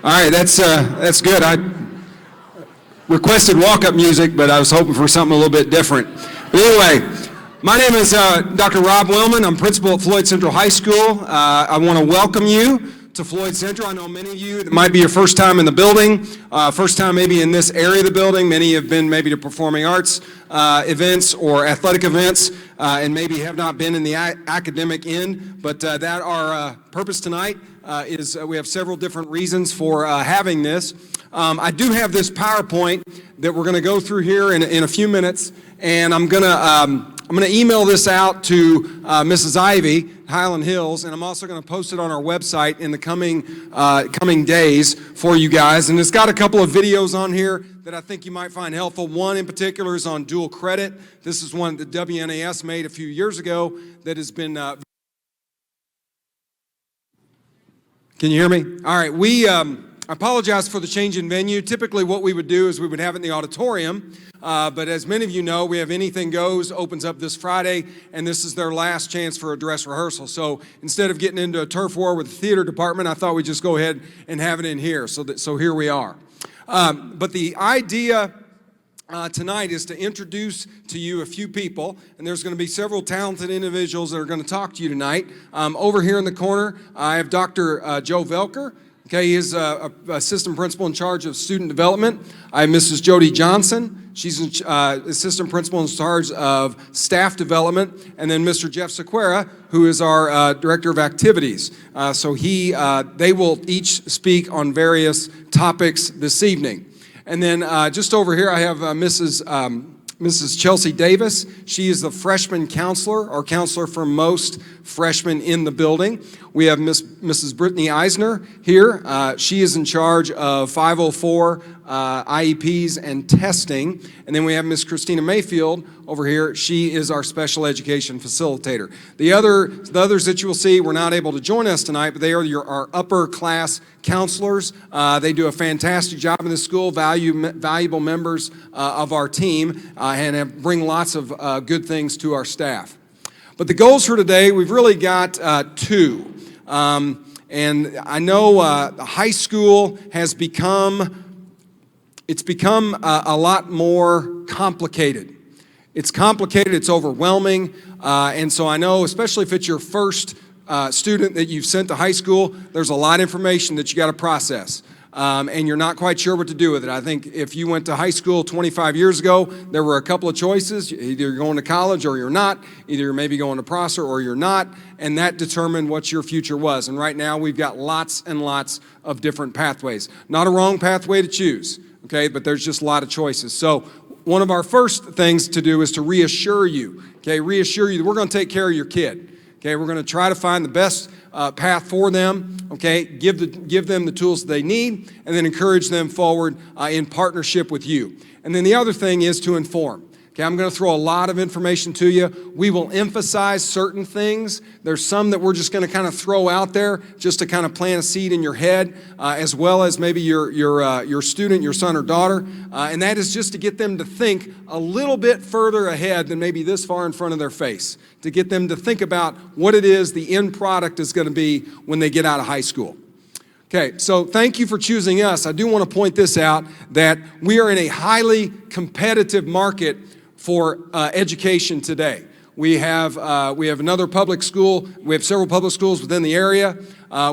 All right, that's good. I requested walk-up music, but I was hoping for something a little bit different. But anyway, my name is Dr. Rob Wellman. I'm principal at Floyd Central High School. I want to welcome you to Floyd Central. I know many of you, it might be your first time in the building, first time maybe in this area of the building. Many have been maybe to performing arts events or athletic events, and maybe have not been in the academic end, but that our purpose tonight is we have several different reasons for having this. I do have this PowerPoint that we're going to go through here in a few minutes, and I'm going to email this out to Mrs. Ivy, Highland Hills, and I'm also going to post it on our website in the coming days for you guys. And it's got a couple of videos on here that I think you might find helpful. One in particular is on dual credit. This is one that WNAS made a few years ago that has been... Can you hear me? All right, I apologize for the change in venue. Typically what we would do is we would have it in the auditorium, but as many of you know, we have Anything Goes, opens up this Friday, and this is their last chance for a dress rehearsal. So instead of getting into a turf war with the theater department, I thought we'd just go ahead and have it in here, so here we are. But the idea tonight is to introduce to you a few people, and there's going to be several talented individuals that are going to talk to you tonight. Over here in the corner, I have Dr. Joe Velker. Okay, he is assistant principal in charge of student development. I have Mrs. Jody Johnson. She's assistant principal in charge of staff development. And then Mr. Jeff Sequeira, who is our director of activities. So they will each speak on various topics this evening. And then just over here, I have Mrs. Chelsea Davis. She is the freshman counselor, or counselor for most freshmen in the building. We have Mrs. Brittany Eisner here. She is in charge of 504 IEPs and testing. And then we have Miss Christina Mayfield over here. She is our special education facilitator. The others that you will see were not able to join us tonight, but they are our upper class counselors. They do a fantastic job in the school, valuable members of our team, and bring lots of good things to our staff. But the goals for today, we've really got two. And I know high school has become a lot more complicated. It's complicated, it's overwhelming, and so I know, especially if it's your first student that you've sent to high school, there's a lot of information that you got to process. And you're not quite sure what to do with it. I think if you went to high school 25 years ago, there were a couple of choices. Either you're going to college or you're not. Either you're maybe going to Prosser or you're not. And that determined what your future was. And right now, we've got lots and lots of different pathways. Not a wrong pathway to choose, okay? But there's just a lot of choices. So one of our first things to do is to reassure you, okay? Reassure you that we're going to take care of your kid. Okay, we're going to try to find the best path for them, okay, give them the tools they need, and then encourage them forward in partnership with you. And then the other thing is to inform. Okay, I'm going to throw a lot of information to you. We will emphasize certain things. There's some that we're just going to kind of throw out there just to kind of plant a seed in your head, as well as maybe your student, your son or daughter. And that is just to get them to think a little bit further ahead than maybe this far in front of their face, to get them to think about what it is the end product is going to be when they get out of high school. Okay, so thank you for choosing us. I do want to point this out, that we are in a highly competitive market for education today. We have another public school. We have several public schools within the area.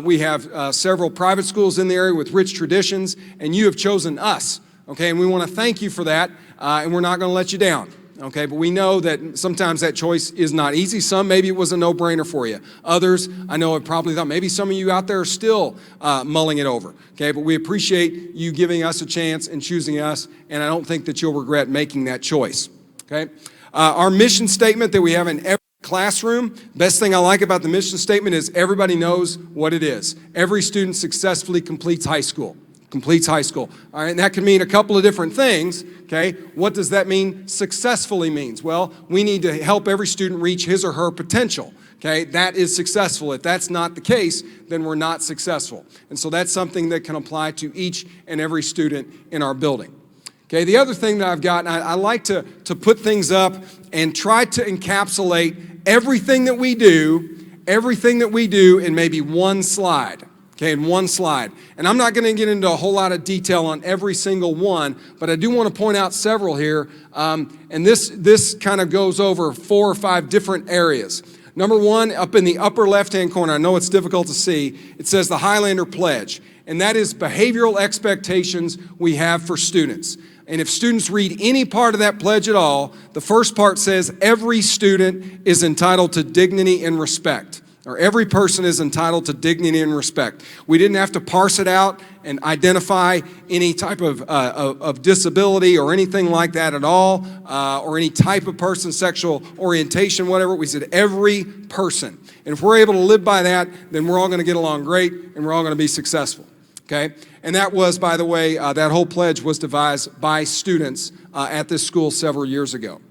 We have several private schools in the area with rich traditions, and you have chosen us, okay? And we want to thank you for that, and we're not going to let you down, okay? But we know that sometimes that choice is not easy. Some, maybe it was a no-brainer for you. Others, I know, have probably thought, maybe some of you out there are still mulling it over, okay? But we appreciate you giving us a chance and choosing us, and I don't think that you'll regret making that choice. Okay, our mission statement that we have in every classroom, best thing I like about the mission statement is everybody knows what it is. Every student successfully completes high school. All right, and that can mean a couple of different things, okay? What does that mean successfully means? Well, we need to help every student reach his or her potential, okay? That is successful. If that's not the case, then we're not successful. And so that's something that can apply to each and every student in our building. Okay, the other thing that I've got, I like to put things up and try to encapsulate everything that we do in maybe one slide. okay, in one slide. And I'm not going to get into a whole lot of detail on every single one, but I do want to point out several here. And this kind of goes over 4 or 5 different areas. Number one, up in the upper left-hand corner, I know it's difficult to see, it says the Highlander Pledge. And that is behavioral expectations we have for students. And if students read any part of that pledge at all, the first part says every student is entitled to dignity and respect. Or every person is entitled to dignity and respect. We didn't have to parse it out and identify any type of disability or anything like that at all, or any type of person, sexual orientation, whatever. We said every person. And if we're able to live by that, then we're all going to get along great and we're all going to be successful. Okay? And that was, by the way, that whole pledge was devised by students at this school several years ago.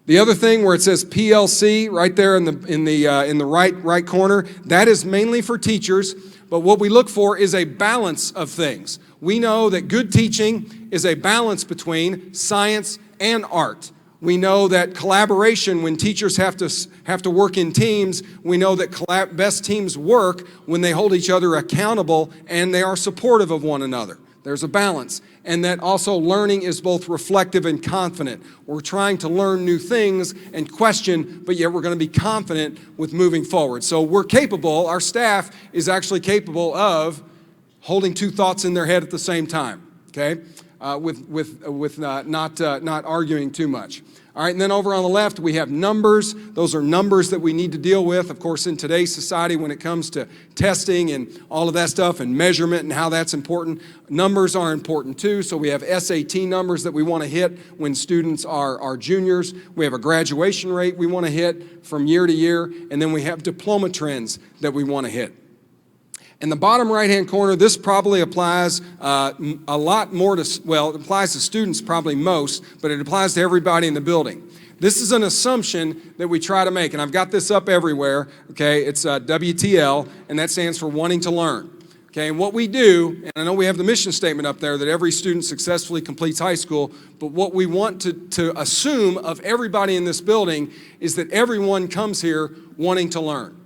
The other thing where it says PLC right there in the right corner, that is mainly for teachers, but what we look for is a balance of things. We know that good teaching is a balance between science and art. We know that collaboration, when teachers have to work in teams, we know that best teams work when they hold each other accountable and they are supportive of one another. There's a balance. And that also learning is both reflective and confident. We're trying to learn new things and question, but yet we're going to be confident with moving forward. So we're capable, our staff is actually capable of holding 2 thoughts in their head at the same time, okay? With not arguing too much. All right, and then over on the left, we have numbers. Those are numbers that we need to deal with, of course, in today's society when it comes to testing and all of that stuff and measurement and how that's important. Numbers are important too, so we have SAT numbers that we want to hit when students are juniors. We have a graduation rate we want to hit from year to year, and then we have diploma trends that we want to hit. In the bottom right-hand corner, this probably applies a lot more to, well, it applies to students probably most, but it applies to everybody in the building. This is an assumption that we try to make, and I've got this up everywhere, okay? It's WTL, and that stands for wanting to learn. Okay, and what we do, and I know we have the mission statement up there that every student successfully completes high school, but what we want to assume of everybody in this building is that everyone comes here wanting to learn.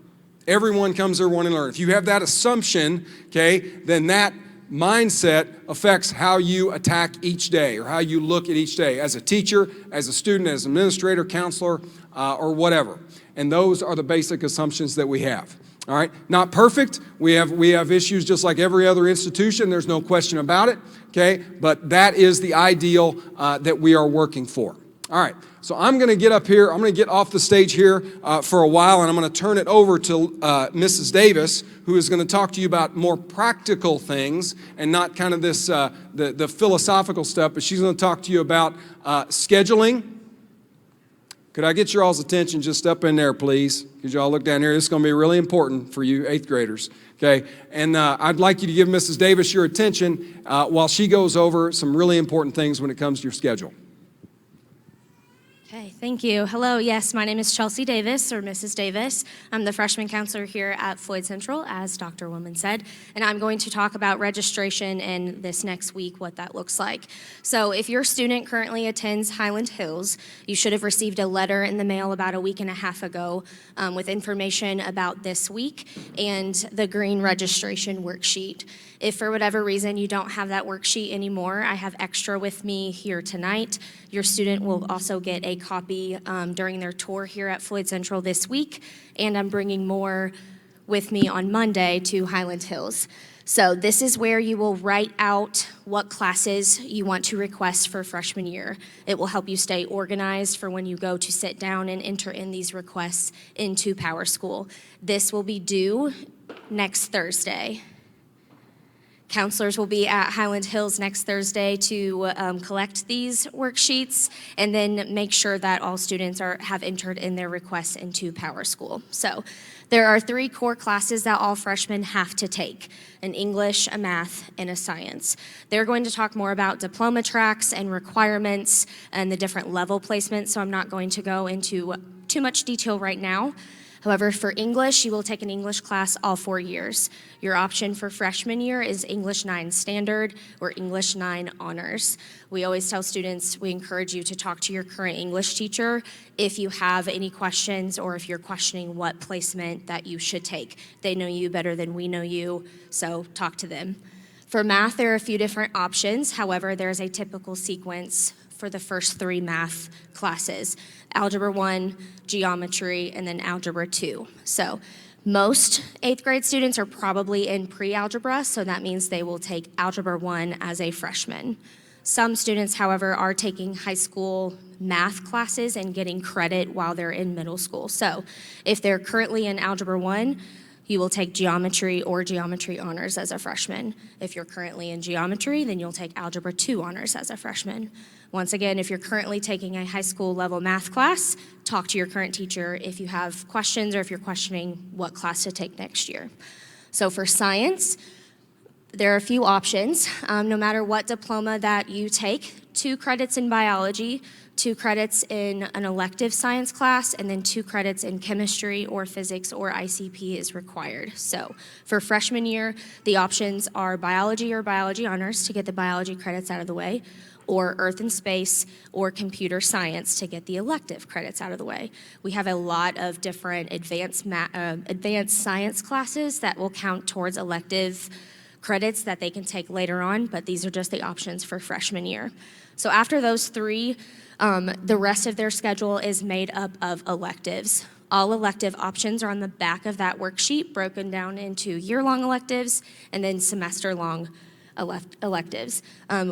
Everyone comes here wanting to learn. If you have that assumption, okay, then that mindset affects how you attack each day or how you look at each day as a teacher, as a student, as an administrator, counselor, or whatever. And those are the basic assumptions that we have. All right, not perfect. We have issues just like every other institution. There's no question about it, okay? But that is the ideal that we are working for. All right, so I'm going to get up here. I'm going to get off the stage here for a while, and I'm going to turn it over to Mrs. Davis, who is going to talk to you about more practical things and not kind of this the philosophical stuff, but she's going to talk to you about scheduling. Could I get your all's attention just up in there, please? Could you all look down here? This is going to be really important for you 8th graders, okay? And I'd like you to give Mrs. Davis your attention while she goes over some really important things when it comes to your schedule. Okay, thank you. Hello, yes, my name is Chelsea Davis, or Mrs. Davis. I'm the freshman counselor here at Floyd Central, as Dr. Wellman said, and I'm going to talk about registration and this next week, what that looks like. So if your student currently attends Highland Hills, you should have received a letter in the mail about a week and a half ago with information about this week and the green registration worksheet. If for whatever reason you don't have that worksheet anymore, I have extra with me here tonight. Your student will also get a copy during their tour here at Floyd Central this week, and I'm bringing more with me on Monday to Highland Hills. So this is where you will write out what classes you want to request for freshman year. It will help you stay organized for when you go to sit down and enter in these requests into PowerSchool. This will be due next Thursday. Counselors will be at Highland Hills next Thursday to collect these worksheets and then make sure that all students have entered in their requests into PowerSchool. So there are 3 core classes that all freshmen have to take: an English, a math, and a science. They're going to talk more about diploma tracks and requirements and the different level placements, so I'm not going to go into too much detail right now. However, for English, you will take an English class all 4 years. Your option for freshman year is English 9 Standard or English 9 Honors. We always tell students we encourage you to talk to your current English teacher if you have any questions or if you're questioning what placement that you should take. They know you better than we know you, so talk to them. For math, there are a few different options. However, there's a typical sequence for the first 3 math classes: Algebra 1, Geometry, and then Algebra 2. So most 8th grade students are probably in pre-algebra, so that means they will take Algebra 1 as a freshman. Some students, however, are taking high school math classes and getting credit while they're in middle school. So if they're currently in Algebra 1, you will take Geometry or Geometry Honors as a freshman. If you're currently in Geometry, then you'll take Algebra 2 Honors as a freshman. Once again, if you're currently taking a high school level math class, talk to your current teacher if you have questions or if you're questioning what class to take next year. So for science, there are a few options. No matter what diploma that you take, 2 credits in biology, 2 credits in an elective science class, and then 2 credits in chemistry or physics or ICP is required. So for freshman year, the options are biology or biology honors to get the biology credits out of the way, or earth and space, or computer science to get the elective credits out of the way. We have a lot of different advanced science classes that will count towards elective credits that they can take later on, but these are just the options for freshman year. So after those 3, the rest of their schedule is made up of electives. All elective options are on the back of that worksheet, broken down into year-long electives and then semester-long electives.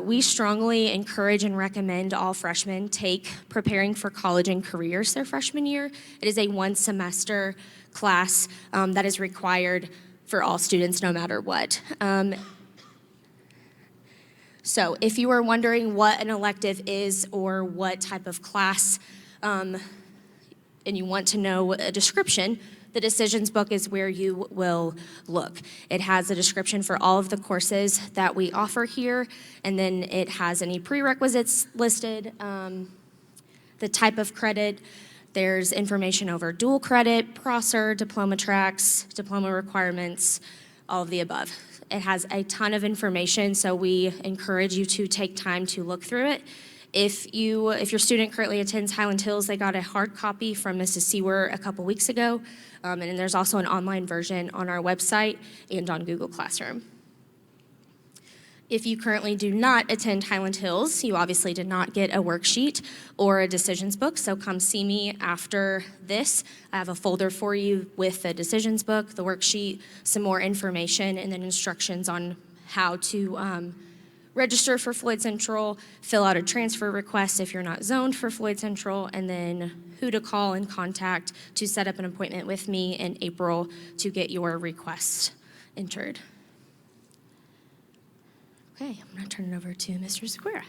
We strongly encourage and recommend all freshmen take Preparing for College and Careers their freshman year. It is a 1-semester class that is required for all students no matter what. So if you are wondering what an elective is or what type of class, and you want to know a description, the decisions book is where you will look. It has a description for all of the courses that we offer here, and then it has any prerequisites listed, the type of credit. There's information over dual credit, Prosser, Diploma Tracks, diploma requirements, all of the above. It has a ton of information, so we encourage you to take time to look through it. If your student currently attends Highland Hills, they got a hard copy from Mrs. Sewer a couple weeks ago, and there's also an online version on our website and on Google Classroom. If you currently do not attend Highland Hills, you obviously did not get a worksheet or a decisions book, so come see me after this. I have a folder for you with the decisions book, the worksheet, some more information, and then instructions on how to register for Floyd Central, fill out a transfer request if you're not zoned for Floyd Central, and then who to call and contact to set up an appointment with me in April to get your request entered. Okay, I'm going to turn it over to Mr. Sequeira.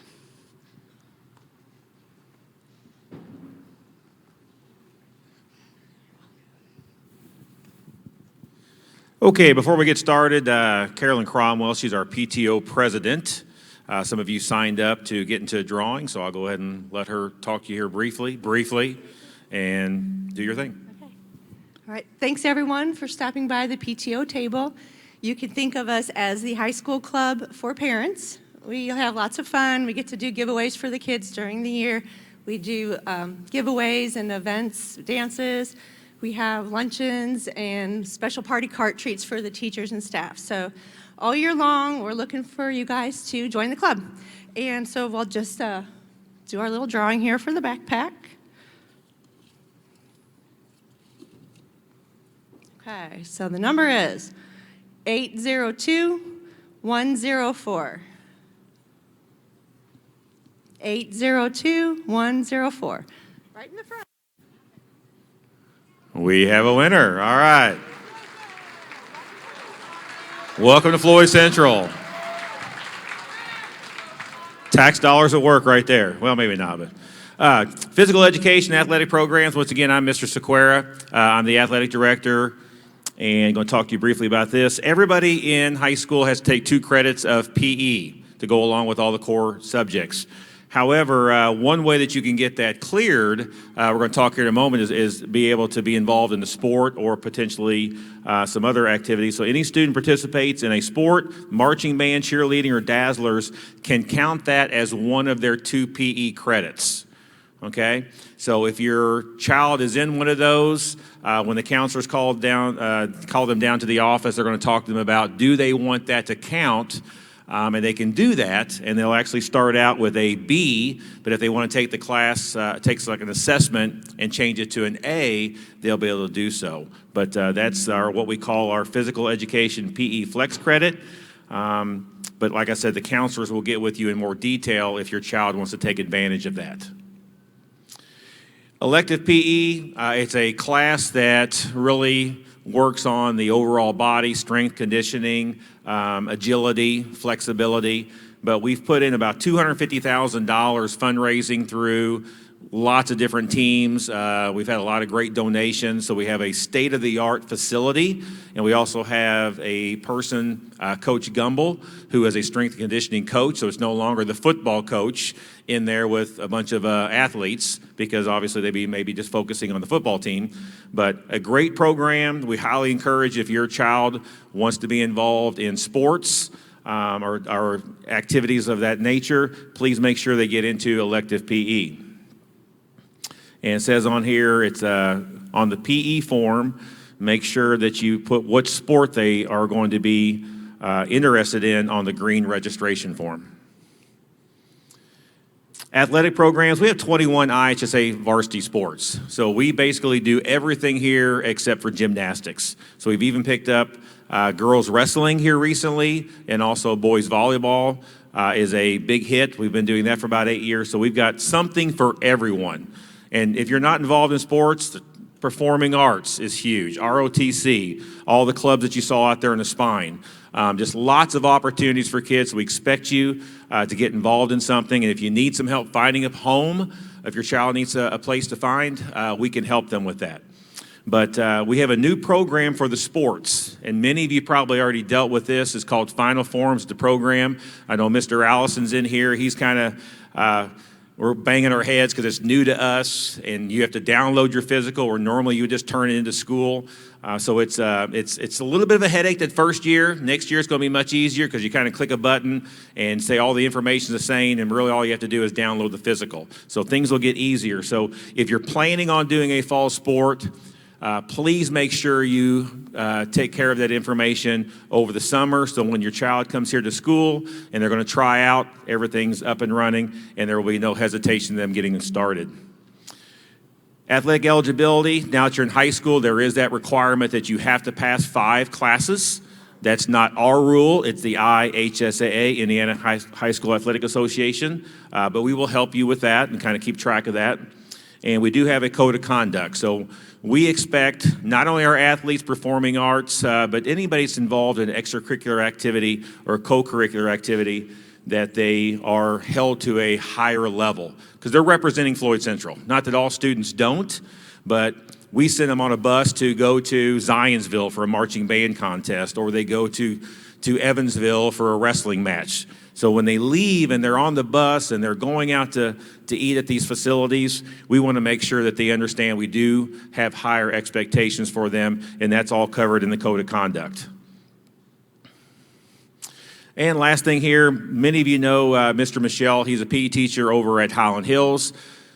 Okay, before we get started, Carolyn Cromwell, she's our PTO president. Some of you signed up to get into a drawing, so I'll go ahead and let her talk to you here briefly, and do your thing. Okay. All right, thanks everyone for stopping by the PTO table. You can think of us as the high school club for parents. We have lots of fun. We get to do giveaways for the kids during the year. We do giveaways and events, dances. We have luncheons and special party cart treats for the teachers and staff. So all year long, we're looking for you guys to join the club. And so we'll just do our little drawing here for the backpack. Okay, so the number is 802-104. 802-104. Right in the front. We have a winner. All right. Welcome to Floyd Central. Tax dollars at work right there. Well, maybe not, but. Physical education, athletic programs. Once again, I'm Mr. Sequeira. I'm the athletic director, and going to talk to you briefly about this. Everybody in high school has to take 2 credits of PE to go along with all the core subjects. However, one way that you can get that cleared, we're going to talk here in a moment, is be able to be involved in the sport or potentially some other activities. So any student participates in a sport, marching band, cheerleading, or dazzlers can count that as one of their 2 PE credits. Okay? So if your child is in one of those, when the counselors call them down to the office, they're going to talk to them about, do they want that to count? And they can do that, and they'll actually start out with a B, but if they want to take the class, takes like an assessment and change it to an A, they'll be able to do so. But that's what we call our physical education PE flex credit. But like I said, the counselors will get with you in more detail if your child wants to take advantage of that. Elective PE, it's a class that really works on the overall body, strength, conditioning, agility, flexibility. But we've put in about $250,000 fundraising through lots of different teams. We've had a lot of great donations. So we have a state-of-the-art facility, and we also have a person, Coach Gumble, who is a strength and conditioning coach. So it's no longer the football coach in there with a bunch of athletes, because obviously they'd be maybe just focusing on the football team. But a great program. We highly encourage, if your child wants to be involved in sports or activities of that nature, please make sure they get into elective PE. And it says on here, it's on the PE form, make sure that you put what sport they are going to be interested in on the green registration form. Athletic programs, we have 21 IHSA varsity sports. So we basically do everything here except for gymnastics. So we've even picked up girls wrestling here recently, and also boys volleyball is a big hit. We've been doing that for about 8 years. So we've got something for everyone. And if you're not involved in sports, the performing arts is huge. ROTC, all the clubs that you saw out there in the spine. Just lots of opportunities for kids. We expect you to get involved in something. And if you need some help finding a home, if your child needs a place to find, we can help them with that. But we have a new program for the sports, and many of you probably already dealt with this. It's called Final Forms, the program. I know Mr. Allison's in here. He's kind of, we're banging our heads because it's new to us, and you have to download your physical, or normally you would just turn it into school. So it's a little bit of a headache that first year. Next year it's going to be much easier because you kind of click a button and say all the information is the same, and really all you have to do is download the physical. So things will get easier. So if you're planning on doing a fall sport, please make sure you take care of that information over the summer, so when your child comes here to school and they're going to try out, everything's up and running, and there will be no hesitation in them getting started. Athletic eligibility, now that you're in high school, there is that requirement that you have to pass 5 classes. That's not our rule. It's the IHSAA, Indiana High School Athletic Association, but we will help you with that and kind of keep track of that. And we do have a code of conduct. So we expect not only our athletes, performing arts, but anybody that's involved in extracurricular activity or co-curricular activity, that they are held to a higher level, because they're representing Floyd Central. Not that all students don't, but we send them on a bus to go to Zionsville for a marching band contest, or they go to Evansville for a wrestling match. So when they leave and they're on the bus and they're going out to eat at these facilities, we want to make sure that they understand we do have higher expectations for them, and that's all covered in the code of conduct. And last thing here, many of you know Mr. Michelle. He's a PE teacher over at Highland Hills.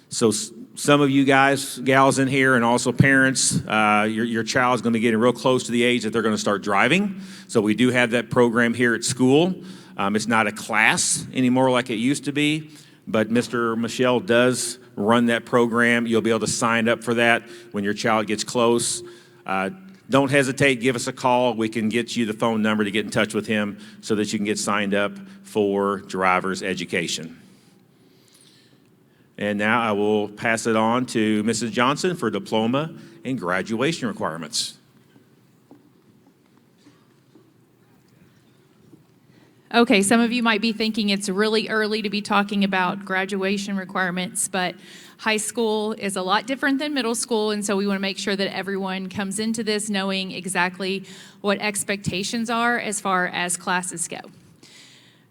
So some of you guys, gals in here, and also parents, your child's going to be getting real close to the age that they're going to start driving. So we do have that program here at school. It's not a class anymore like it used to be, but Mr. Michelle does run that program. You'll be able to sign up for that when your child gets close. Don't hesitate, give us a call. We can get you the phone number to get in touch with him so that you can get signed up for driver's education. And now I will pass it on to Mrs. Johnson for diploma and graduation requirements. Okay, some of you might be thinking it's really early to be talking about graduation requirements, but high school is a lot different than middle school, and so we want to make sure that everyone comes into this knowing exactly what expectations are as far as classes go.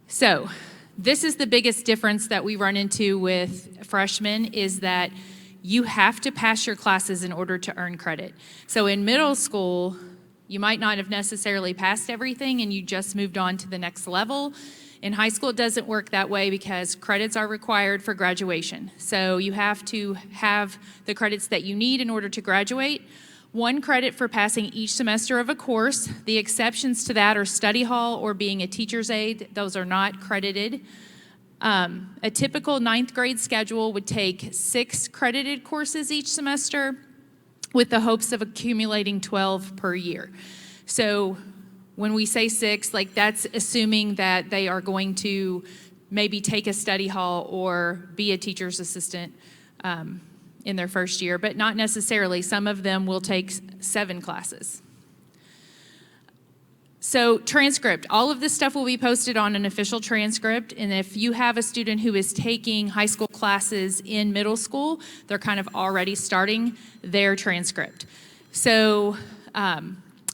So This is the biggest difference that we run into with freshmen, is that you have to pass your classes in order to earn credit. So in middle school, you might not have necessarily passed everything and you just moved on to the next level. In high school, it doesn't work that way because credits are required for graduation. So you have to have the credits that you need in order to graduate. 1 credit for passing each semester of a course. The exceptions to that are study hall or being a teacher's aide. Those are not credited. A typical 9th grade schedule would take 6 credited courses each semester with the hopes of accumulating 12 per year. So when we say 6, like that's assuming that they are going to maybe take a study hall or be a teacher's assistant in their first year, but not necessarily. Some of them will take 7 classes. So transcript, all of this stuff will be posted on an official transcript, and if you have a student who is taking high school classes in middle school, they're kind of already starting their transcript. So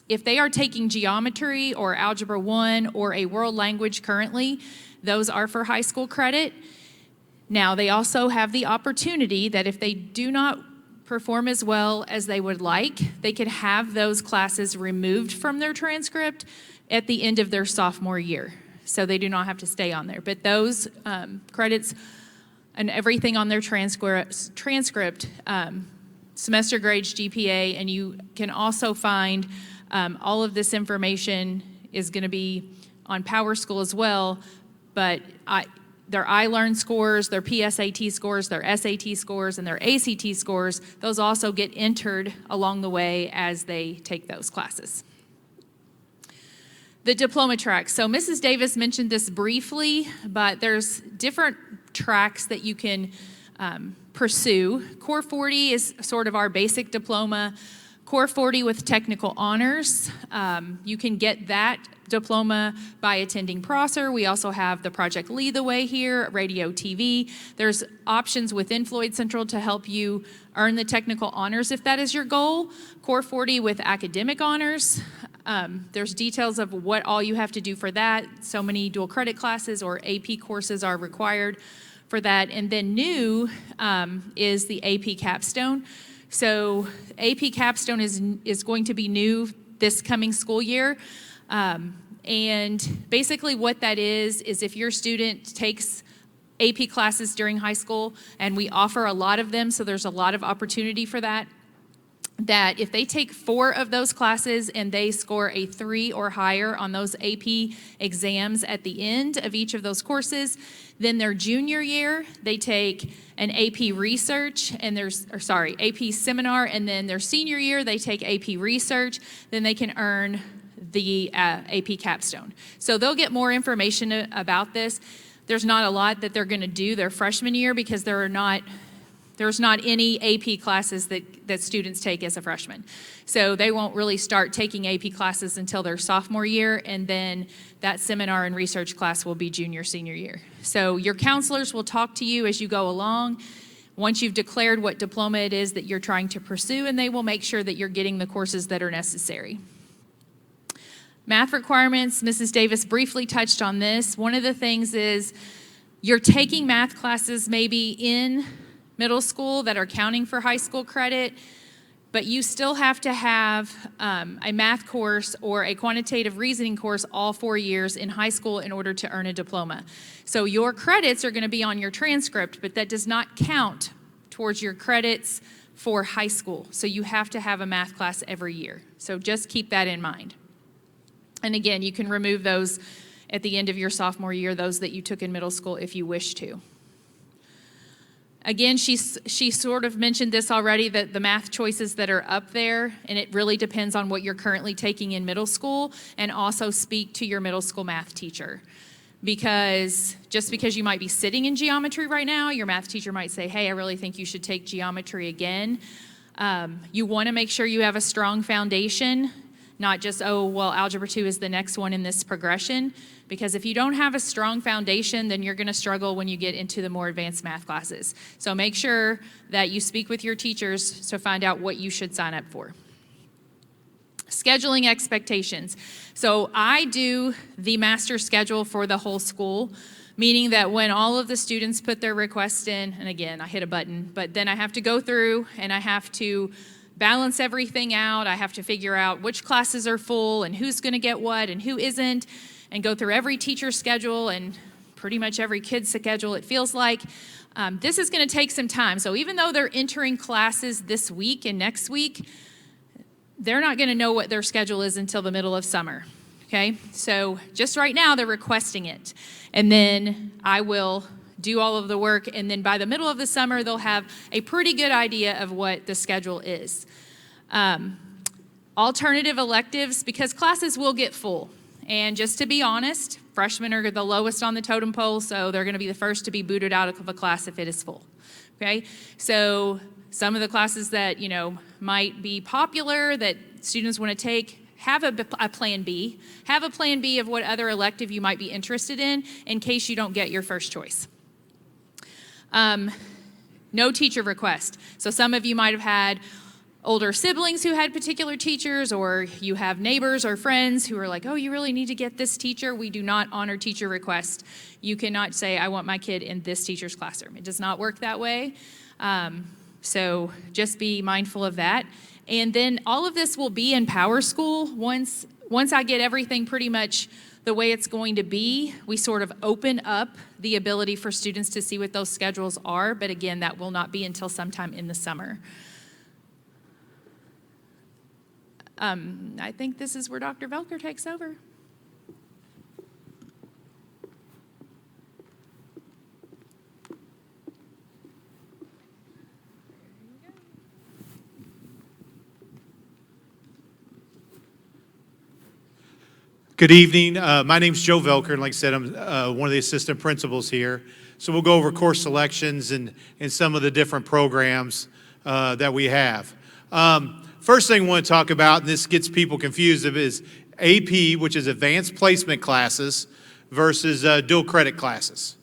if they are taking geometry or algebra 1 or a world language currently, those are for high school credit. Now, they also have the opportunity that if they do not perform as well as they would like, they could have those classes removed from their transcript at the end of their sophomore year. So they do not have to stay on there. But those credits and everything on their transcript, semester grades, GPA, and you can also find all of this information is going to be on PowerSchool as well, but their iLearn scores, their PSAT scores, their SAT scores, and their ACT scores, those also get entered along the way as they take those classes. The Diploma Track. So Mrs. Davis mentioned this briefly, but there's different tracks that you can pursue. Core 40 is sort of our basic diploma. Core 40 with technical honors. You can get that diploma by attending Prosser. We also have the Project Lead the Way here, radio, TV. There's options within Floyd Central to help you earn the technical honors if that is your goal. Core 40 with academic honors. There's details of what all you have to do for that. So many dual credit classes or AP courses are required for that. And then new is the AP Capstone. So AP Capstone is going to be new this coming school year. And basically what that is if your student takes AP classes during high school, and we offer a lot of them, so there's a lot of opportunity for that if they take 4 of those classes and they score a 3 or higher on those AP exams at the end of each of those courses, then their junior year, they take an AP research and AP seminar, and then their senior year, they take AP research, then they can earn the AP Capstone. So they'll get more information about this. There's not a lot that they're going to do their freshman year because there's not any AP classes that students take as a freshman. So they won't really start taking AP classes until their sophomore year, and then that seminar and research class will be junior, senior year. So your counselors will talk to you as you go along once you've declared what diploma it is that you're trying to pursue, and they will make sure that you're getting the courses that are necessary. Math requirements, Mrs. Davis briefly touched on this. One of the things is you're taking math classes maybe in middle school that are counting for high school credit, but you still have to have a math course or a quantitative reasoning course all 4 years in high school in order to earn a diploma. So your credits are going to be on your transcript, but that does not count towards your credits for high school. So you have to have a math class every year. So just keep that in mind. And again, you can remove those at the end of your sophomore year, those that you took in middle school if you wish to. Again, she sort of mentioned this already, that the math choices that are up there, and it really depends on what you're currently taking in middle school, and also speak to your middle school math teacher. Because just because you might be sitting in geometry right now, your math teacher might say, hey, I really think you should take geometry again. You want to make sure you have a strong foundation, not just, oh, well, Algebra 2 is the next one in this progression. Because if you don't have a strong foundation, then you're going to struggle when you get into the more advanced math classes. So make sure that you speak with your teachers to find out what you should sign up for. Scheduling expectations. So I do the master schedule for the whole school. meaning that when all of the students put their request in, and again, I hit a button, but then I have to go through and I have to balance everything out. I have to figure out which classes are full and who's going to get what and who isn't, and go through every teacher's schedule and pretty much every kid's schedule, it feels like. This is going to take some time. So even though they're entering classes this week and next week, they're not going to know what their schedule is until the middle of summer. Okay, so just right now they're requesting it, and then I will do all of the work, and then by the middle of the summer they'll have a pretty good idea of what the schedule is. Alternative electives, because classes will get full, and just to be honest, freshmen are the lowest on the totem pole, so they're going to be the first to be booted out of a class if it is full. Okay, so some of the classes that might be popular that students want to take, have a plan B. Have a plan B of what other elective you might be interested in case you don't get your first choice. No teacher request. So some of you might have had older siblings who had particular teachers, or you have neighbors or friends who are like, oh, you really need to get this teacher. We do not honor teacher requests. You cannot say, I want my kid in this teacher's classroom. It does not work that way. So just be mindful of that. And then all of this will be in Power School. Once I get everything pretty much the way it's going to be, we sort of open up the ability for students to see what those schedules are. But again, that will not be until sometime in the summer. I think this is where Dr. Velker takes over. Good evening. My name's Joe Velker, and like I said, I'm one of the assistant principals here. So we'll go over course selections and some of the different programs that we have. First thing I want to talk about, and this gets people confused, is AP, which is Advanced Placement classes, versus dual credit classes.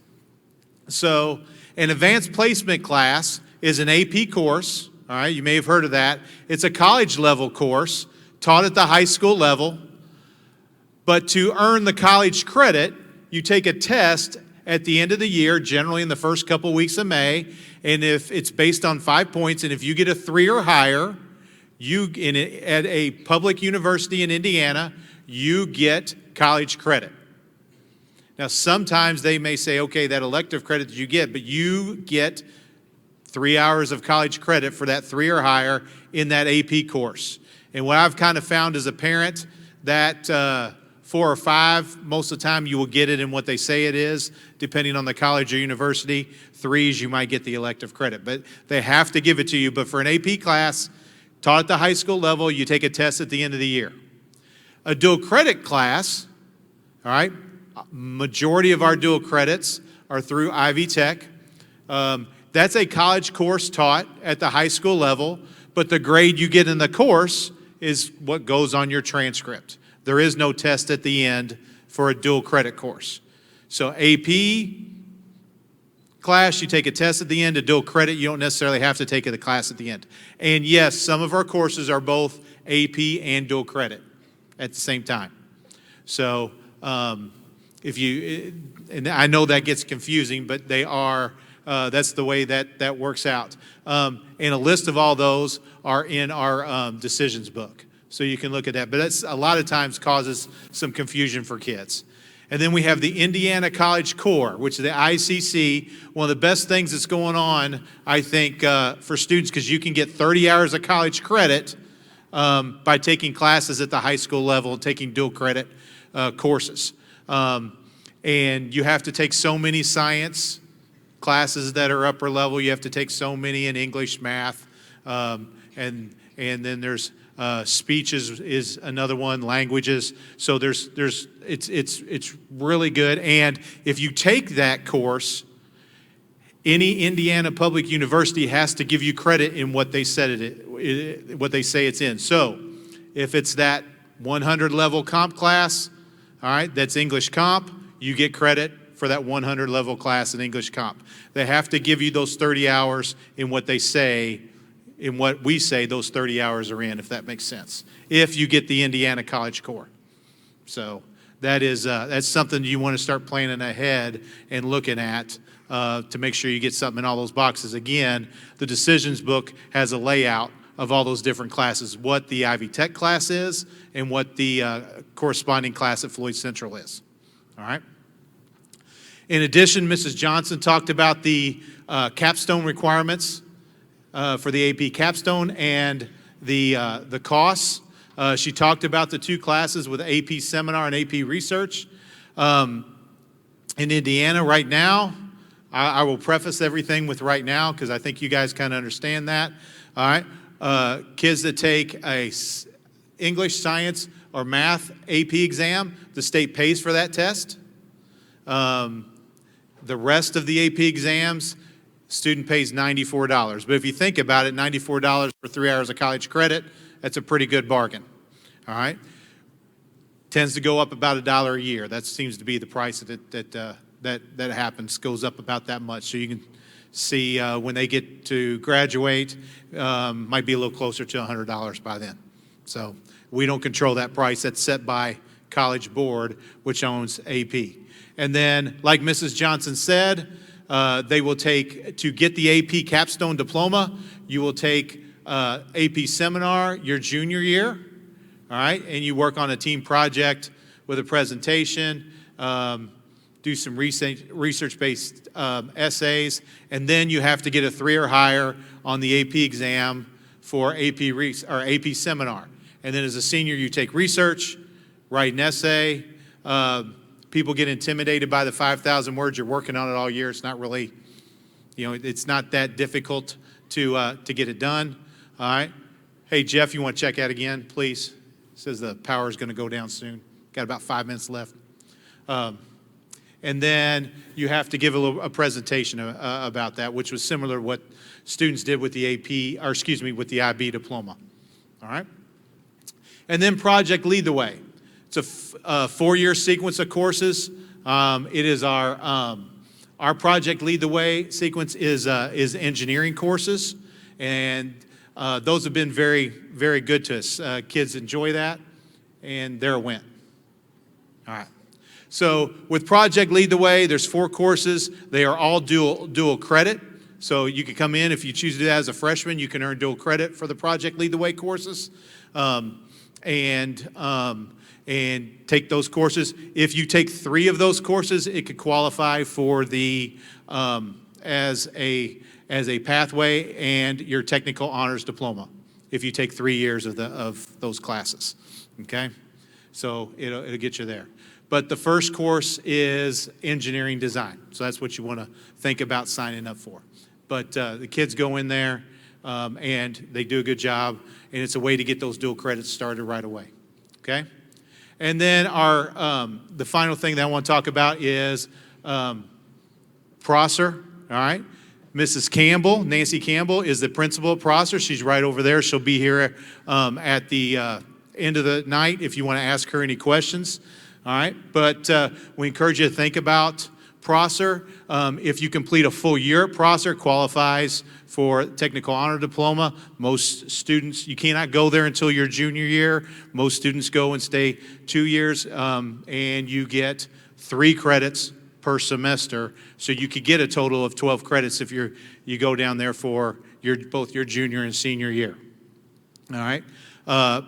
So an Advanced Placement class is an AP course. All right, you may have heard of that. It's a college level course taught at the high school level. But to earn the college credit, you take a test at the end of the year, generally in the first couple weeks of May, and if it's based on 5 points, and if you get a 3 or higher, at a public university in Indiana, you get college credit. Now, sometimes they may say, okay, that elective credit that you get, but you get 3 hours of college credit for that 3 or higher in that AP course. And what I've kind of found as a parent, that 4 or 5, most of the time you will get it in what they say it is, depending on the college or university. 3s, you might get the elective credit, but they have to give it to you. But for an AP class, taught at the high school level, you take a test at the end of the year. A dual credit class, all right, majority of our dual credits are through Ivy Tech. That's a college course taught at the high school level, but the grade you get in the course is what goes on your transcript. There is no test at the end for a dual credit course. So AP class, you take a test at the end. A dual credit, you don't necessarily have to take the class at the end. And yes, some of our courses are both AP and dual credit at the same time. So and I know that gets confusing, but they are, that's the way that works out. And a list of all those are in our decisions book. So you can look at that. But that's a lot of times causes some confusion for kids. And then we have the Indiana College Core, which is the ICC. One of the best things that's going on, I think, for students, because you can get 30 hours of college credit by taking classes at the high school level, taking dual credit courses. And you have to take so many science classes that are upper level. You have to take so many in English, math, and then there's speech is another one, languages. So it's really good. And if you take that course, any Indiana public university has to give you credit in what they what they say it's in. So if it's that 100 level comp class, all right, that's English comp, you get credit for that 100 level class in English comp. They have to give you those 30 hours in what they say. In what we say those 30 hours are in, if that makes sense, if you get the Indiana College Core. So that's something you want to start planning ahead and looking at to make sure you get something in all those boxes. Again, the decisions book has a layout of all those different classes, what the Ivy Tech class is and what the corresponding class at Floyd Central is. All right? In addition, Mrs. Johnson talked about the Capstone requirements for the AP Capstone and the costs. She talked about the two classes with AP Seminar and AP Research. In Indiana right now, I will preface everything with right now because I think you guys kind of understand that. All right, kids that take a English, science, or math AP exam, the state pays for that test. The rest of the AP exams, student pays $94. But if you think about it, $94 for 3 hours of college credit, that's a pretty good bargain. All right, tends to go up about $1 a year. That seems to be the price that happens. Goes up about that much. So you can see when they get to graduate, might be a little closer to $100 by then. So we don't control that price. That's set by College Board, which owns AP. And then, like Mrs. Johnson said, they will take, to get the AP Capstone Diploma, you will take AP Seminar your junior year, all right? And you work on a team project with a presentation, do some research-based essays, and then you have to get a 3 or higher on the AP exam for AP Seminar. And then as a senior, you take research, write an essay. People get intimidated by the 5,000 words. You're working on it all year. It's not really, it's not that difficult to get it done. All right. Hey, Jeff, you want to check out again, please? It says the power is going to go down soon. Got about 5 minutes left. And then you have to give a presentation about that, which was similar to what students did with the with the IB diploma. All right. And then Project Lead the Way. It's a 4-year sequence of courses. It is our Project Lead the Way sequence is engineering courses, and those have been very, very good to us. Kids enjoy that, and they're a win. All right. So with Project Lead the Way, there's 4 courses. They are all dual credit. So you can come in, if you choose to do that as a freshman, you can earn dual credit for the Project Lead the Way courses. And take those courses. If you take 3 of those courses, it could qualify for the as a pathway and your technical honors diploma. If you take 3 years of those classes, okay, so it'll get you there. But the first course is engineering design, so that's what you want to think about signing up for. But the kids go in there and they do a good job, and it's a way to get those dual credits started right away. Okay. And then the final thing that I want to talk about is Prosser, all right? Mrs. Campbell, Nancy Campbell, is the principal at Prosser. She's right over there. She'll be here at the end of the night if you want to ask her any questions, all right? But we encourage you to think about Prosser. If you complete a full year at Prosser, qualifies for technical honor diploma. Most students, you cannot go there until your junior year. Most students go and stay 2 years, and you get 3 credits per semester. So you could get a total of 12 credits if you go down there for both your junior and senior year. All right.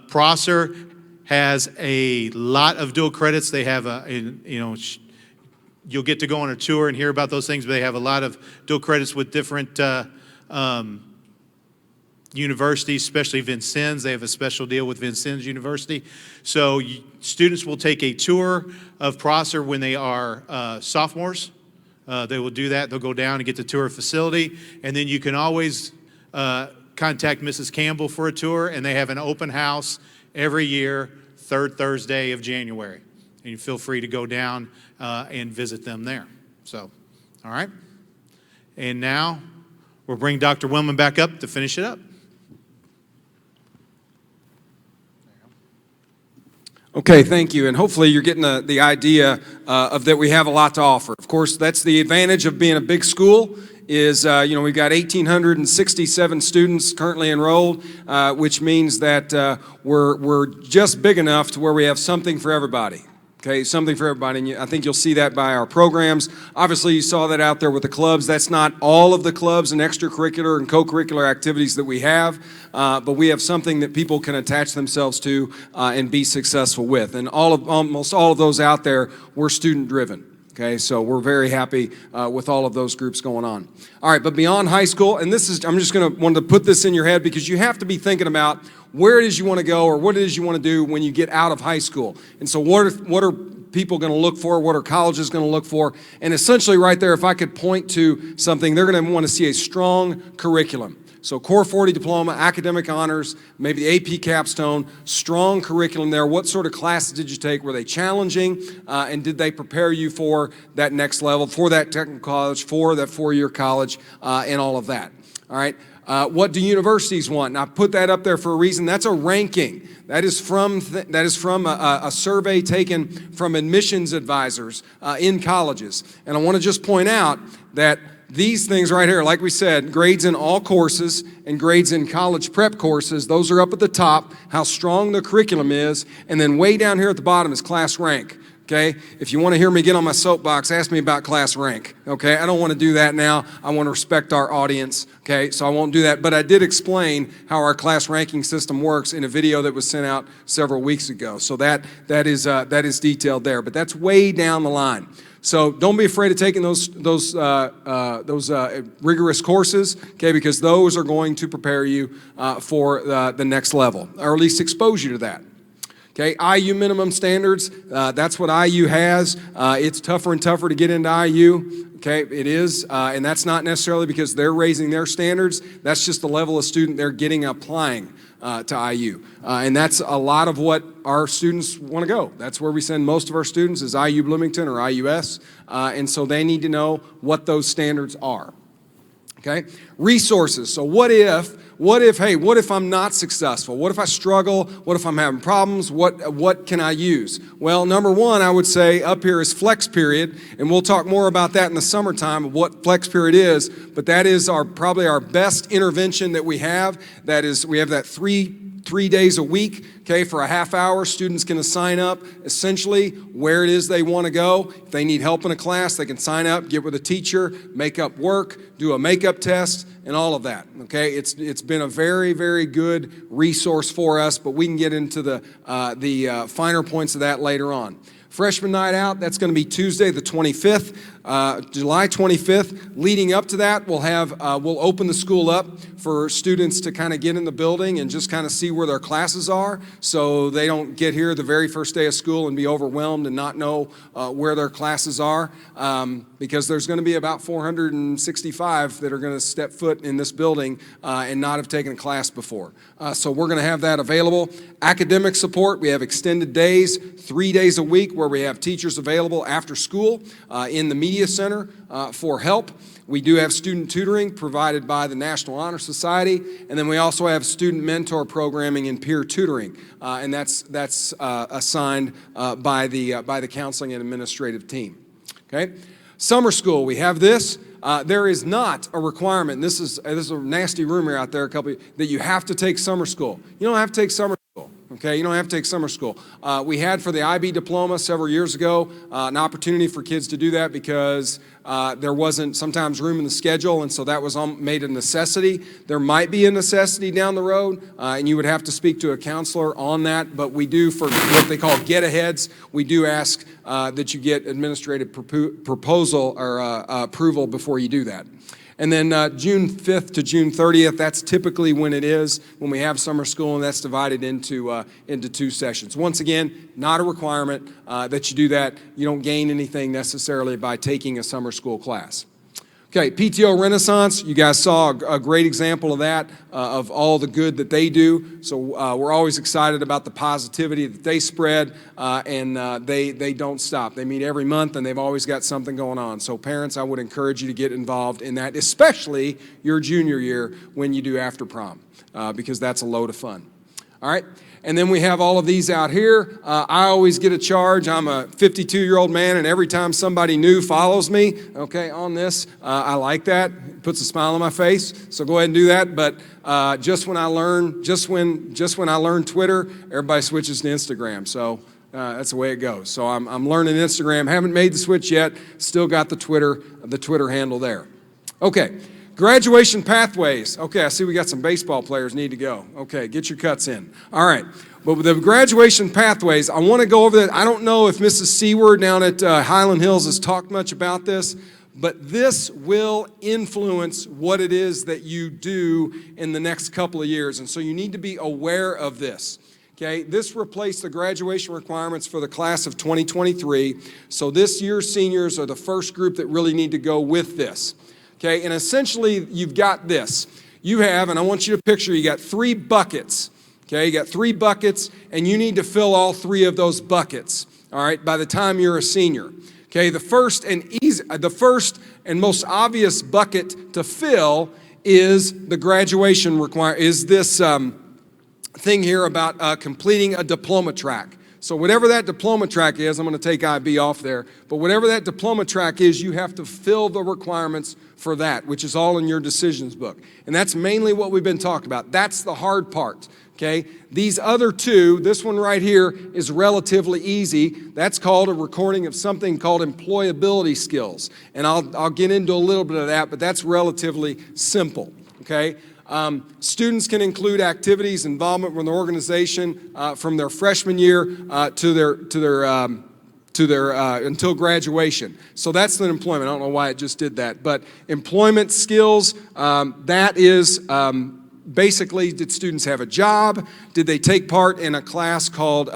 Prosser has a lot of dual credits. They have you'll get to go on a tour and hear about those things, but they have a lot of dual credits with different universities, especially Vincennes. They have a special deal with Vincennes University. So students will take a tour of Prosser when they are sophomores. They will do that. They'll go down and get the tour of facility. And then you can always contact Mrs. Campbell for a tour, and they have an open house every year, 3rd Thursday of January. And you feel free to go down and visit them there. So, all right. And now we'll bring Dr. Wellman back up to finish it up. Okay, thank you. And hopefully you're getting the idea of that we have a lot to offer. Of course, that's the advantage of being a big school is, we've got 1,867 students currently enrolled, which means that we're just big enough to where we have something for everybody. Okay, something for everybody, and I think you'll see that by our programs. Obviously, you saw that out there with the clubs. That's not all of the clubs and extracurricular and co-curricular activities that we have, but we have something that people can attach themselves to and be successful with. And almost all of those out there were student-driven. Okay, so we're very happy with all of those groups going on. All right, but beyond high school, and I'm just want to put this in your head because you have to be thinking about where it is you want to go or what it is you want to do when you get out of high school. And so what are people going to look for? What are colleges going to look for? And essentially right there, if I could point to something, they're going to want to see a strong curriculum. So Core 40 diploma, academic honors, maybe the AP Capstone, strong curriculum there. What sort of classes did you take? Were they challenging? And did they prepare you for that next level, for that technical college, for that four-year college, and all of that? All right. What do universities want? And I put that up there for a reason. That's a ranking. That is from a survey taken from admissions advisors in colleges. And I want to just point out that these things right here, like we said, grades in all courses and grades in college prep courses, those are up at the top, how strong the curriculum is, and then way down here at the bottom is class rank. Okay, if you want to hear me get on my soapbox, ask me about class rank. Okay, I don't want to do that now. I want to respect our audience. Okay, so I won't do that. But I did explain how our class ranking system works in a video that was sent out several weeks ago. So that is detailed there. But that's way down the line. So don't be afraid of taking those rigorous courses, okay, because those are going to prepare you for the next level, or at least expose you to that. Okay, IU minimum standards, that's what IU has. It's tougher and tougher to get into IU. Okay, it is, and that's not necessarily because they're raising their standards. That's just the level of student they're getting applying to IU. And that's a lot of what our students want to go. That's where we send most of our students is IU Bloomington or IUS, and so they need to know what those standards are. Okay, resources. So what if I'm not successful? What if I struggle? What if I'm having problems? What can I use? Well, number one, I would say up here is Flex Period, and we'll talk more about that in the summertime of what Flex Period is, but that is probably our best intervention that we have. That is, we have that three days a week, okay, for a half hour. Students can sign up essentially where it is they want to go. If they need help in a class, they can sign up, get with a teacher, make up work, do a makeup test, and all of that, okay? It's been a very, very good resource for us, but we can get into the finer points of that later on. Freshman Night Out, that's going to be Tuesday the 25th, July 25th. Leading up to that, we'll open the school up for students to kind of get in the building and just kind of see where their classes are so they don't get here the very first day of school and be overwhelmed and not know where their classes are because there's going to be about 465 that are going to step foot in this building and not have taken a class before. So we're going to have that available. Academic support, we have extended days, 3 days a week where we have teachers available after school in the Media Center for help. We do have student tutoring provided by the National Honor Society, and then we also have student mentor programming and peer tutoring, and that's assigned by the counseling and administrative team. Okay, summer school. We have this. There is not a requirement. This is a nasty rumor out there. That you have to take summer school. You don't have to take summer school. Okay, you don't have to take summer school. We had for the IB diploma several years ago an opportunity for kids to do that because there wasn't sometimes room in the schedule, and so that was made a necessity. There might be a necessity down the road, and you would have to speak to a counselor on that, but we do, for what they call get-aheads, we do ask that you get administrative proposal or approval before you do that. And then June 5th to June 30th, that's typically when it is, when we have summer school, and that's divided into 2 sessions. Once again, not a requirement that you do that. You don't gain anything necessarily by taking a summer school class. Okay, PTO Renaissance, you guys saw a great example of that, of all the good that they do. So we're always excited about the positivity that they spread, and they don't stop. They meet every month, and they've always got something going on. So parents, I would encourage you to get involved in that, especially your junior year when you do after prom, because that's a load of fun. All right? And then we have all of these out here. I always get a charge. I'm a 52-year-old man, and every time somebody new follows me, okay, on this, I like that. It puts a smile on my face. So go ahead and do that. But just when I learn Twitter, everybody switches to Instagram. So That's the way it goes. So I'm learning Instagram. Haven't made the switch yet. Still got the Twitter handle there. Okay, graduation pathways. Okay, I see we got some baseball players need to go. Okay, get your cuts in. All right, but with the graduation pathways, I want to go over that. I don't know if Mrs. Seward down at Highland Hills has talked much about this, but this will influence what it is that you do in the next couple of years, and so you need to be aware of this. Okay, this replaced the graduation requirements for the class of 2023, so this year's seniors are the first group that really need to go with this. Okay, and essentially you've got this. You have, and I want you to picture, you got 3 buckets. Okay, you got 3 buckets, and you need to fill all 3 of those buckets, all right, by the time you're a senior. Okay, the first and most obvious bucket to fill is the graduation is this thing here about completing a diploma track. So whatever that diploma track is, I'm going to take IB off there, but whatever that diploma track is, you have to fill the requirements for that, which is all in your decisions book. And that's mainly what we've been talking about. That's the hard part. Okay, these other 2, this one right here is relatively easy. That's called a recording of something called employability skills. And I'll get into a little bit of that, but that's relatively simple. Okay, students can include activities, involvement with an organization from their freshman year to their until graduation. So that's the employment. I don't know why it just did that, but employment skills, that is basically, did students have a job? Did they take part in a class called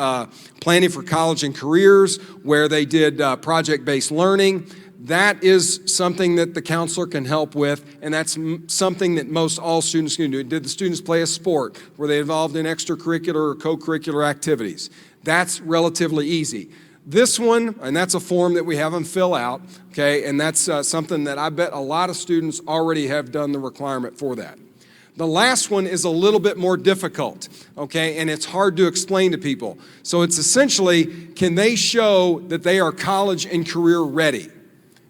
Planning for College and Careers, where they did project-based learning? That is something that the counselor can help with, and that's something that most all students can do. Did the students play a sport? Were they involved in extracurricular or co-curricular activities? That's relatively easy. This one, and that's a form that we have them fill out, okay, and that's something that I bet a lot of students already have done the requirement for that. The last one is a little bit more difficult, okay, and it's hard to explain to people. So it's essentially, can they show that they are college and career ready?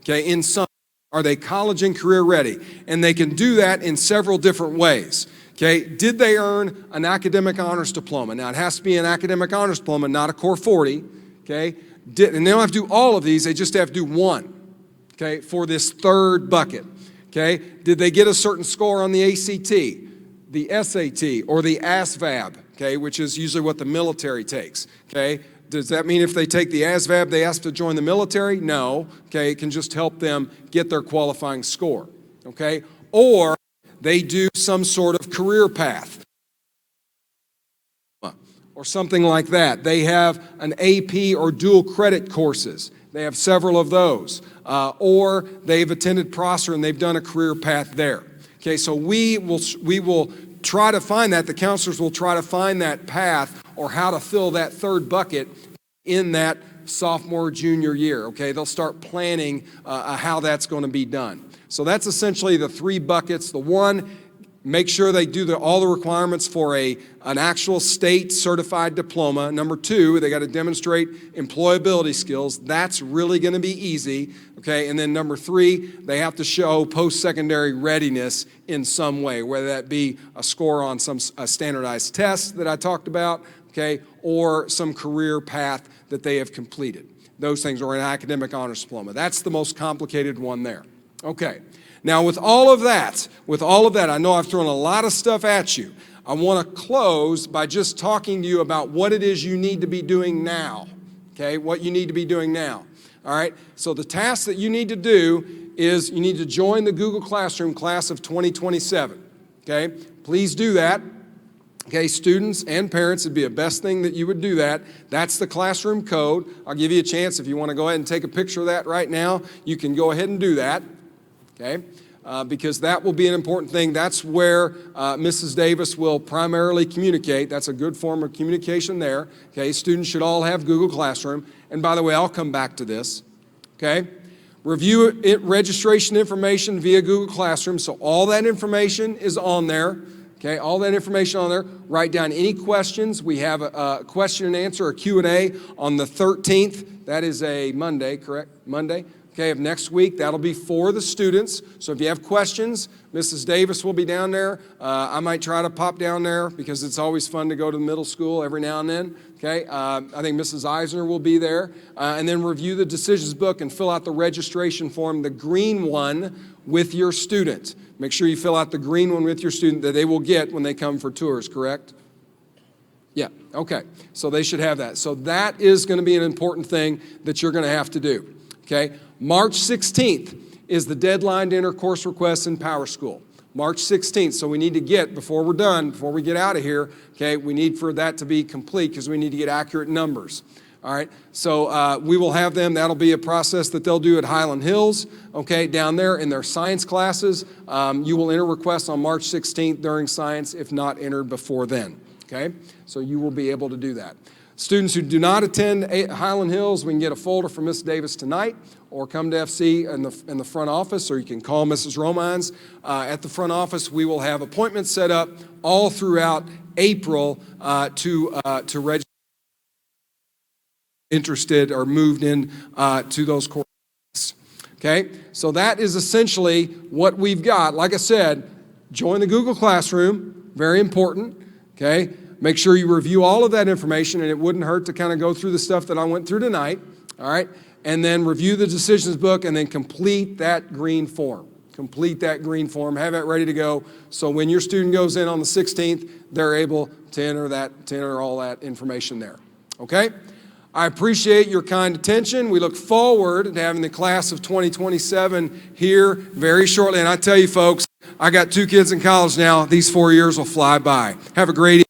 Okay, in some, are they college and career ready? And they can do that in several different ways. Okay, did they earn an academic honors diploma? Now, it has to be an academic honors diploma, not a Core 40, okay? And they don't have to do all of these, they just have to do one, okay, for this third bucket. Okay, did they get a certain score on the ACT, the SAT, or the ASVAB, okay, which is usually what the military takes, okay? Does that mean if they take the ASVAB, they ask to join the military? No, okay, it can just help them get their qualifying score, okay? Or they do some sort of career path or something like that. They have an AP or dual credit courses. They have several of those. Or they've attended Prosser and they've done a career path there. Okay, so we will try to find that. The counselors will try to find that path or how to fill that third bucket in that sophomore, junior year. Okay, they'll start planning how that's going to be done. So that's essentially the 3 buckets. The one, make sure they do all the requirements for an actual state certified diploma. Number 2, they got to demonstrate employability skills. That's really going to be easy. Okay, and then number 3, they have to show post-secondary readiness in some way, whether that be a score on a standardized test that I talked about, okay, or some career path that they have completed. Those things are an academic honors diploma. That's the most complicated one there. Okay. Now, with all of that, I know I've thrown a lot of stuff at you. I want to close by just talking to you about what it is you need to be doing now, okay, what you need to be doing now, all right? So the task that you need to do is you need to join the Google Classroom class of 2027, okay? Please do that. Okay, students and parents, it'd be the best thing that you would do that. That's the classroom code. I'll give you a chance if you want to go ahead and take a picture of that right now. You can go ahead and do that. Okay, because that will be an important thing. That's where Mrs. Davis will primarily communicate. That's a good form of communication there. Okay, students should all have Google Classroom. And by the way, I'll come back to this. Okay, review registration information via Google Classroom. So all that information is on there. Okay, all that information on there. Write down any questions. We have a question and answer, a Q&A on the 13th. That is a Monday, correct? Monday? okay, of next week. That'll be for the students. So if you have questions, Mrs. Davis will be down there. I might try to pop down there because it's always fun to go to the middle school every now and then. Okay, I think Mrs. Eisner will be there. And then review the decisions book and fill out the registration form, the green one, with your student. Make sure you fill out the green one with your student that they will get when they come for tours, correct? Yeah, okay. So they should have that. So that is going to be an important thing that you're going to have to do. Okay, March 16th is the deadline to enter course requests in Power School. March 16th, so we need to get, before we're done, before we get out of here, okay, we need for that to be complete because we need to get accurate numbers. All right, so we will have them. That'll be a process that they'll do at Highland Hills, okay, down there in their science classes. You will enter requests on March 16th during science, if not entered before then, okay? So you will be able to do that. Students who do not attend Highland Hills, we can get a folder from Ms. Davis tonight, or come to FC in the front office, or you can call Mrs. Romines at the front office. We will have appointments set up all throughout April to register interested or moved in to those courses. Okay, so that is essentially what we've got. Like I said, join the Google Classroom, very important. Okay, make sure you review all of that information, and it wouldn't hurt to kind of go through the stuff that I went through tonight. All right, and then review the decisions book, and then complete that green form. Complete that green form, have it ready to go, so when your student goes in on the 16th, they're able to enter all that information there. Okay? I appreciate your kind attention. We look forward to having the class of 2027 here very shortly. And I tell you folks, I got 2 kids in college now. These 4 years will fly by. Have a great evening.